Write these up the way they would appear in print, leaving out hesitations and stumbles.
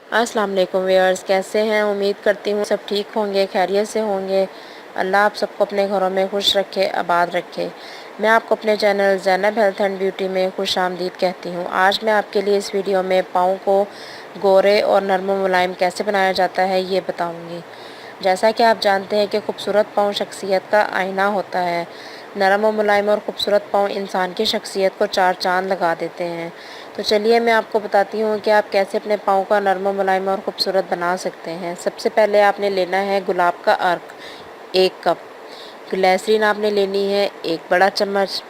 अस्सलाम वालेकुम व्यूअर्स, कैसे हैं? उम्मीद करती हूँ सब ठीक होंगे, खैरियत से होंगे। अल्लाह आप सबको अपने घरों में खुश रखे, आबाद रखे। मैं आपको अपने channel Zainab health and beauty में खुश आमदीद कहती हूँ। आज मैं आपके लिए इस वीडियो में पाँव को गोरे और नरम व मुलायम कैसे बनाया जाता है ये बताऊँगी। जैसा कि आप जानते हैं कि खूबसूरत पाँव शख्सियत का आईना होता है। नरम और मुलायम और ख़ूबसूरत पाँव इंसान की शख्सियत को चार चाँद लगा देते हैं। तो चलिए मैं आपको बताती हूँ कि आप कैसे अपने पाँव का नरम और मुलायम और ख़ूबसूरत बना सकते हैं। सबसे पहले आपने लेना है गुलाब का अर्क 1 कप, ग्लिसरीन आपने लेनी है 1 बड़ा चम्मच,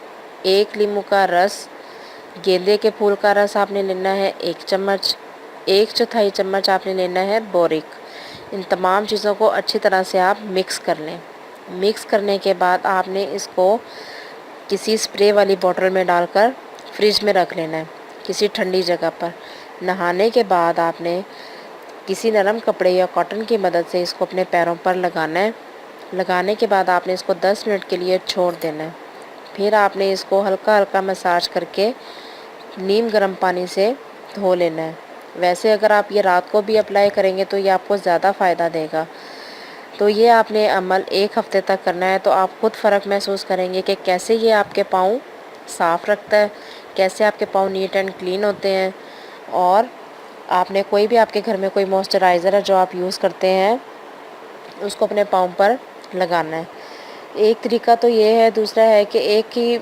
1 नींबू का रस, गेंदे के फूल का रस आपने लेना है 1 चम्मच, 1/4 चम्मच आपने लेना है बोरिक। इन तमाम चीज़ों को अच्छी तरह से आप मिक्स कर लें। मिक्स करने के बाद आपने इसको किसी स्प्रे वाली बोतल में डालकर फ्रिज में रख लेना है, किसी ठंडी जगह पर। नहाने के बाद आपने किसी नरम कपड़े या कॉटन की मदद से इसको अपने पैरों पर लगाना है। लगाने के बाद आपने इसको 10 मिनट के लिए छोड़ देना है। फिर आपने इसको हल्का हल्का मसाज करके नीम गर्म पानी से धो लेना है। वैसे अगर आप ये रात को भी अप्लाई करेंगे तो ये आपको ज़्यादा फ़ायदा देगा। तो ये आपने अमल 1 हफ़्ते तक करना है, तो आप खुद फ़र्क महसूस करेंगे कि कैसे ये आपके पाँव साफ़ रखता है, कैसे आपके पाँव नीट एंड क्लीन होते हैं। और आपने कोई भी आपके घर में कोई मॉइस्चराइज़र है जो आप यूज़ करते हैं, उसको अपने पाँव पर लगाना है। एक तरीका तो ये है, दूसरा है कि एक ही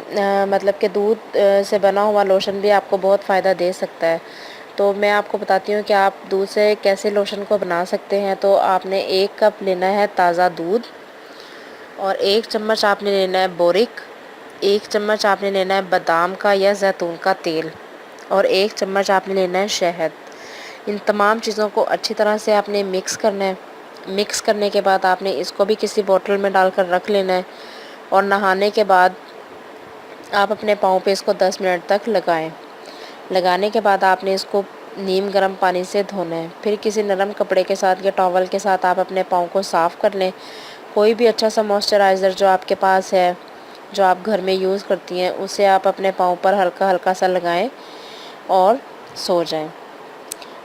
मतलब कि दूध से बना हुआ लोशन भी आपको बहुत फ़ायदा दे सकता है। तो मैं आपको बताती हूँ कि आप दूध से कैसे लोशन को बना सकते हैं। तो आपने 1 कप लेना है ताज़ा दूध और 1 चम्मच आपने लेना है बोरिक, 1 चम्मच आपने लेना है बादाम का या जैतून का तेल और 1 चम्मच आपने लेना है शहद। इन तमाम चीज़ों को अच्छी तरह से आपने मिक्स करना है। मिक्स करने के बाद आपने इसको भी किसी बोतल में डालकर रख लेना है और नहाने के बाद आप अपने पाँव पे इसको 10 मिनट तक लगाएं। लगाने के बाद आपने इसको नीम गर्म पानी से धोना है। फिर किसी नरम कपड़े के साथ या टॉवल के साथ आप अपने पाँव को साफ़ कर लें। कोई भी अच्छा सा मॉइस्चराइज़र जो आपके पास है, जो आप घर में यूज़ करती हैं, उसे आप अपने पाँव पर हल्का हल्का सा लगाएं और सो जाएं।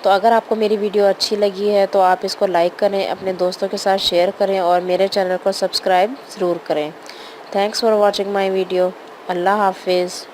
तो अगर आपको मेरी वीडियो अच्छी लगी है तो आप इसको लाइक करें, अपने दोस्तों के साथ शेयर करें और मेरे चैनल को सब्सक्राइब ज़रूर करें। Thanks for watching my video. अल्लाह हाफिज़।